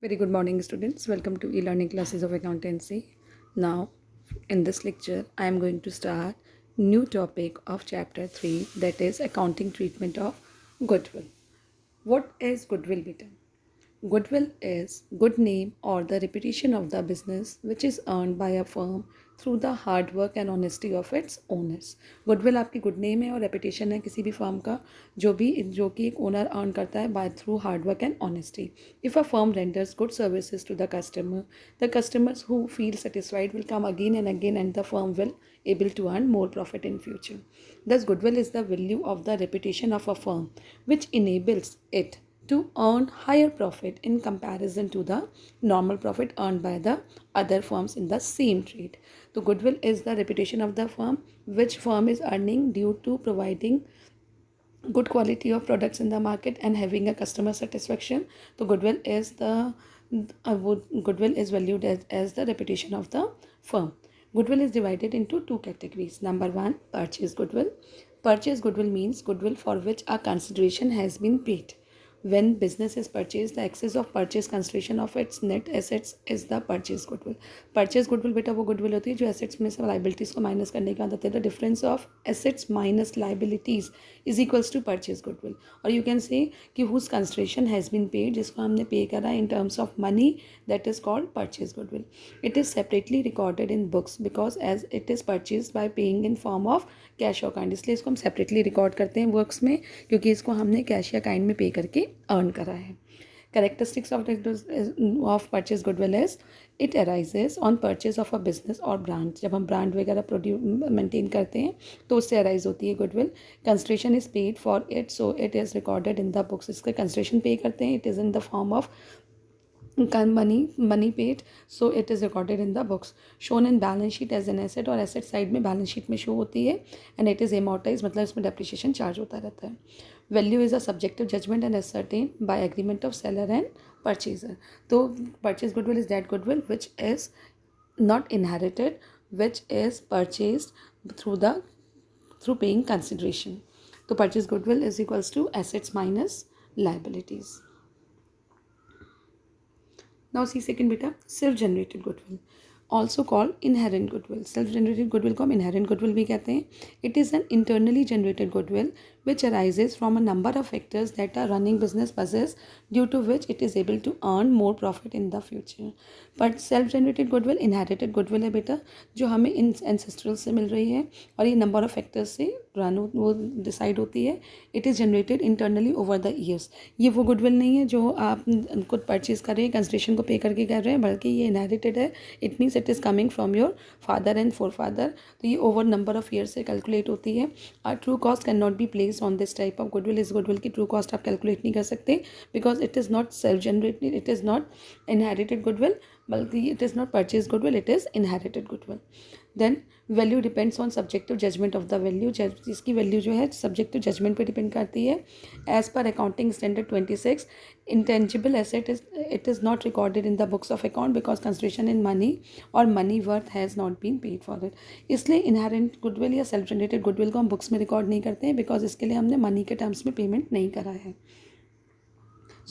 Very good morning, students. Welcome to e-learning classes of accountancy. Now, in this lecture, I am going to start new topic of chapter 3, that is accounting treatment of goodwill. What is goodwill, beta? Goodwill is good name or the reputation of the business which is earned by a firm through the hard work and honesty of its owners. Goodwill आपकी good name है और reputation है किसी भी firm का जो कि एक owner earn करता है by through hard work and honesty. If a firm renders good services to the customer, the customers who feel satisfied will come again and again and the firm will able to earn more profit in future. Thus, goodwill is the value of the reputation of a firm which enables it to earn higher profit in comparison to the normal profit earned by the other firms in the same trade. So goodwill is the reputation of the firm which firm is earning due to providing good quality of products in the market and having a customer satisfaction. So goodwill is valued as the reputation of the firm. Goodwill is divided into two categories. Number one, purchase goodwill. Purchase goodwill means goodwill for which a consideration has been paid. When business is purchased, the excess of purchase consideration of its net assets is the purchase goodwill. Purchase goodwill बेटा वो goodwill होती है जो assets में से liabilities को minus करने के बाद आती है. The difference of assets minus liabilities is equals to purchase goodwill. और you can say कि whose consideration has been paid, जिसको हमने pay करा in terms of money, that is called purchase goodwill. It is separately recorded in books because as it is purchased by paying in form of cash और kind, इसलिए इसको हम separately record करते हैं works में क्योंकि इसको हमने कैश या काइंड में पे करके अर्न करा है. Characteristics of purchase goodwill is it arises on purchase of a business or brand. जब हम ब्रांड वगैरह मेंटेन करते हैं तो उससे अराइज होती है goodwill. Consideration is paid for it so it is recorded in the books. इसका कंसिडरेशन पे करते हैं, it is in the form of money paid, so it is recorded in the books, shown in balance sheet as an asset और asset side में balance sheet में show होती है, and it is amortized मतलब इसमें depreciation charge होता रहता है. Value is a subjective judgment and ascertained by agreement of seller and purchaser. तो purchase goodwill is that goodwill which is not inherited, which is purchased through paying consideration. तो purchase goodwill is equals to assets minus liabilities. Now see second beta, self-generated goodwill, also called inherent goodwill. Self-generated goodwill को हम inherent goodwill भी कहते हैं. It is an internally generated goodwill which arises from a number of factors that a running business possess, due to which it is able to earn more profit in the future. But self-generated goodwill inherited goodwill है बेटा, जो हमें इन ancestral से मिल रही है और ये number of factors से वो डिसाइड होती है. It is generated internally over the years. ये वो गुडविल नहीं है जो आप खुद परचेज कर रहे हैं, कंसिडरेशन को पे करके कर रहे हैं, बल्कि ये इनहेरिटेड है. It means it is coming from your father and forefather. तो ये ओवर नंबर ऑफ ईयर से कैलकुलेट होती है. और true cost can not be place on this type of goodwill. इस गुडविल की ट्रू कॉस्ट आप कैलकुलेट नहीं कर सकते because it is not self generated, it is not inherited goodwill, बल्कि it is not purchase goodwill, it is inherited goodwill. Then value depends on subjective judgement of the value. इसकी value जो है subjective judgement पे depend करती है. As per accounting standard 26, intangible asset it is not recorded in the books of account because consideration in money और money worth has not been paid for it. इसलिए inherent goodwill या self generated goodwill को हम books में record नहीं करते हैं because इसके लिए हमने मनी के टर्म्स में पेमेंट नहीं करा है.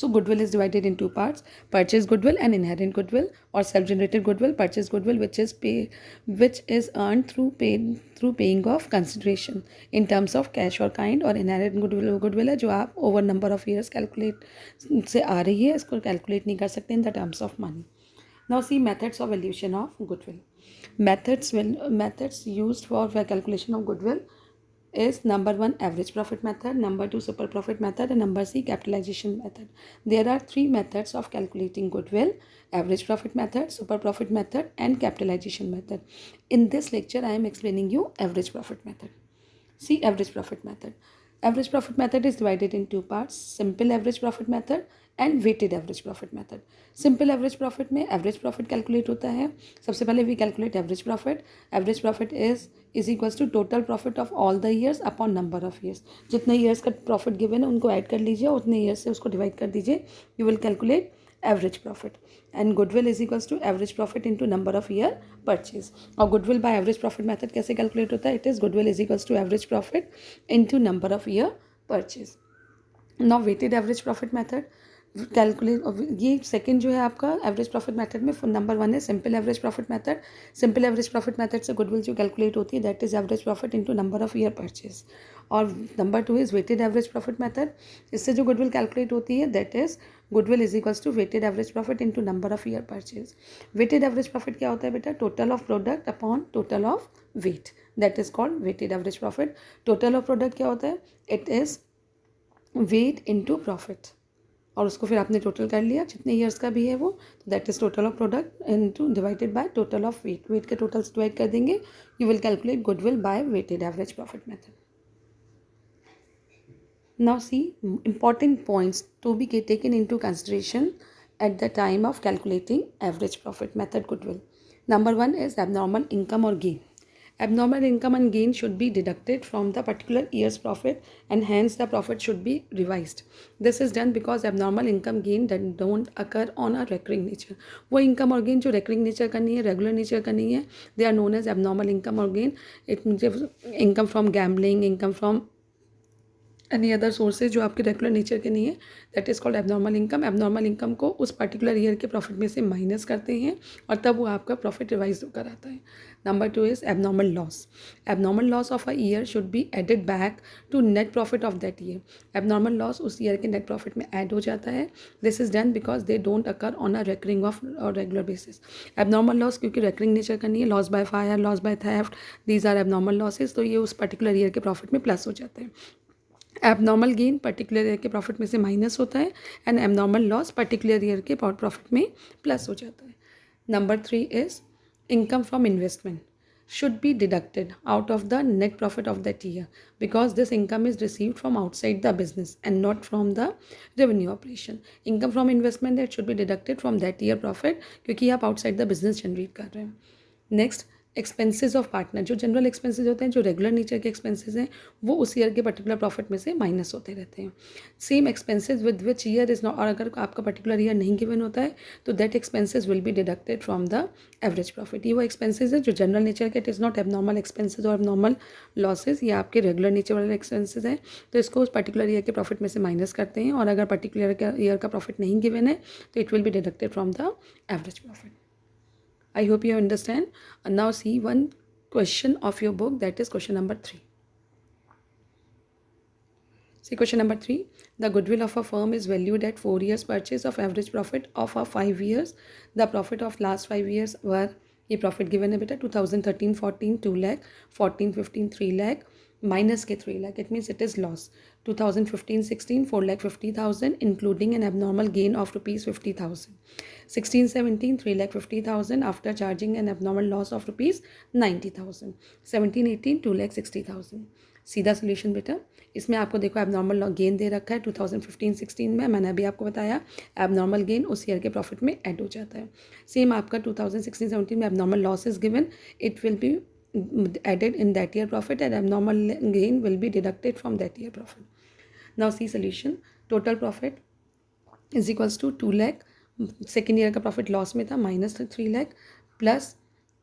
So goodwill is divided in two parts: purchase goodwill and inherent goodwill, or self-generated goodwill. Purchase goodwill, which is earned through paying of consideration in terms of cash or kind, और inherent goodwill है जो आप over number of years calculate से आ रही है, इसको calculate नहीं कर सकते in the terms of money. Now see methods of valuation of goodwill. Methods used for calculation of goodwill is number 1 average profit method, number 2 super profit method, and number C capitalization method. There are three methods of calculating goodwill: average profit method, super profit method, and capitalization method. In this lecture I am explaining you average profit method. See average profit method. Average profit method is divided in two parts: simple average profit method and weighted average profit method. Simple average profit में average profit calculate होता है. सबसे पहले we calculate average profit. Average profit is equals to total profit of all the years upon number of years. जितने years का profit given है उनको add कर लीजिए और उतने ईयर्स से उसको डिवाइड कर दीजिए. You will calculate average profit. And goodwill is equals to average profit into number of year purchase. और goodwill by average profit method कैसे कैलकुलेट होता है? It is goodwill is equals to average profit into number of year purchase. Now weighted average profit method. Calculate, ये second जो है आपका average profit method में number 1 है simple average profit method. Simple average profit method से goodwill जो calculate होती है that is average profit into number of year purchase. और number 2 is weighted average profit method. इससे जो गुडविल कैलकुलेट होती है that is goodwill is equals to weighted average profit into number of year purchase. Weighted average profit क्या होता है बेटा? Total of product upon total of weight, that is called weighted average profit. Total of product क्या होता है? It is weight into profit, और उसको फिर आपने टोटल कर लिया जितने ईयर्स का भी है वो, तो that is total of product into divided by total of weight. Weight के टोटल से डिवाइड कर देंगे, you will calculate goodwill by weighted average profit method. Now see important points to be taken into consideration at the time of calculating average profit method goodwill. Number 1 is abnormal income or gain. Abnormal income and gain should be deducted from the particular year's profit and hence the profit should be revised. This is done because abnormal income gain that don't occur on a recurring nature. वो income और gain जो recurring nature का नहीं है, regular nature का नहीं है, they are known as abnormal income or gain. It means income from gambling, income from any other sources जो आपके रेगुलर नेचर के नहीं है, that is called abnormal income. Abnormal income को उस पर्टिकुलर ईयर के प्रॉफिट में से माइनस करते हैं और तब वो आपका प्रॉफिट रिवाइज होकर आता है. Number 2 is abnormal loss. Abnormal loss of a year should be added back to net profit of that year. Abnormal loss उस ईयर के नेट प्रॉफिट में ऐड हो जाता है. This is done because they don't occur on a recurring of और regular basis. Abnormal loss क्योंकि recurring nature का नहीं है, loss by fire, loss by theft, these are abnormal losses, तो ये उस पर्टिकुलर ईयर के प्रॉफिट में प्लस हो जाते हैं. एबनॉर्मल गेन पर्टिकुलर ईयर के प्रॉफिट में से माइनस होता है and abnormal loss particular year के प्रॉफिट में प्लस हो जाता है. Number 3 is income from investment should be deducted out of the net profit of that year because this income is received from outside the business and not from the revenue operation. Income from investment that should be deducted from that year profit क्योंकि आप outside the business generate कर रहे हैं. Next, expenses of partner. जो general expenses होते हैं, जो regular nature के एक्सपेंसेस हैं, वो उस ईयर के पर्टिकुलर प्रॉफिट में से माइनस होते रहते हैं. Same expenses with which year is not, और अगर आपका पर्टिकुलर ईयर नहीं गिवन होता है तो that expenses will be deducted from the average profit. ये वो एक्सपेंसेस है जो जनरल नेचर के, it is not abnormal expenses और एबनॉर्मल लॉसेज, ये आपके रेगुलर नेचर वाले एक्सपेंसेस हैं, तो इसको उस पर्टिकुलर ईयर के प्रॉफिट में से माइनस करते हैं. और अगर पर्टिकुलर ईयर का प्रॉफिट नहीं गिवन है तो it will be deducted from the average profit. I hope you understand. And now see one question of your book, that is question number 3. See question number 3. The goodwill of a firm is valued at 4 years purchase of average profit of a 5 years. The profit of last 5 years were, ये profit given है बेटा, 2013-14 2 lakh, 14-15 3 lakh, minus के 3 lakh, it means it is loss. 2015-16 4,50,000 including an abnormal gain of rupees 50,000. 16-17 3,50,000 after charging an abnormal loss of rupees 90,000. 17-18 2,60,000. सीधा solution बेटा. इसमें आपको देखो abnormal gain दे रखा है 2015-16 में, मैंने अभी आपको बताया एबनॉर्मल गेन उस ईयर के प्रॉफिट में ऐड हो जाता है. सेम आपका 2016-17 में abnormal loss is given, it will be added in that year profit and abnormal gain will be deducted from that year profit. Now see solution. Total profit is equals to 2 lakh, second year का profit loss में था, minus 3 lakh plus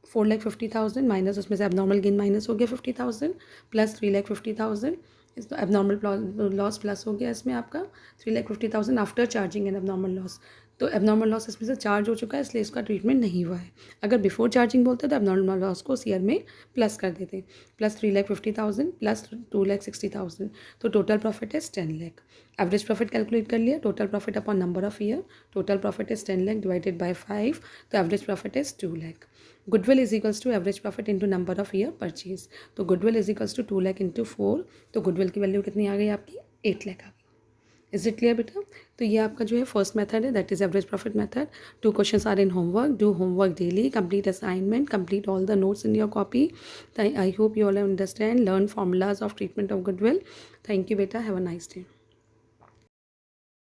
4,50,000 minus उसमें से abnormal gain minus हो गया 50,000 plus 3,50,000, इस abnormal loss plus हो गया इसमें आपका 3,50,000 after charging N abnormal loss. तो एबनॉर्मल लॉस इसमें से चार्ज हो चुका है इसलिए इसका ट्रीटमेंट नहीं हुआ है. अगर बिफोर चार्जिंग बोलते तो एबनॉर्मल लॉस को उस ईयर में प्लस कर देते, प्लस 3,50,000 प्लस 2,60,000, तो total profit is 10 lakh. Average profit calculate कर लिया, total profit upon number of year, total profit is 10 lakh divided by 5, तो average profit is 2 lakh. Goodwill is equals to average profit into number of year purchase, तो goodwill is equals to 2 lakh into 4, तो goodwill की value कितनी आ गई आपकी 8 lakh आ गई. Is it clear बेटा? तो ये आपका जो है फर्स्ट मेथड है, that is average profit method. 2 questions are in homework. Do homework daily, complete assignment, complete all the notes in your copy. I hope you all understand, learn formulas of treatment of goodwill. Thank you बेटा, have a nice day.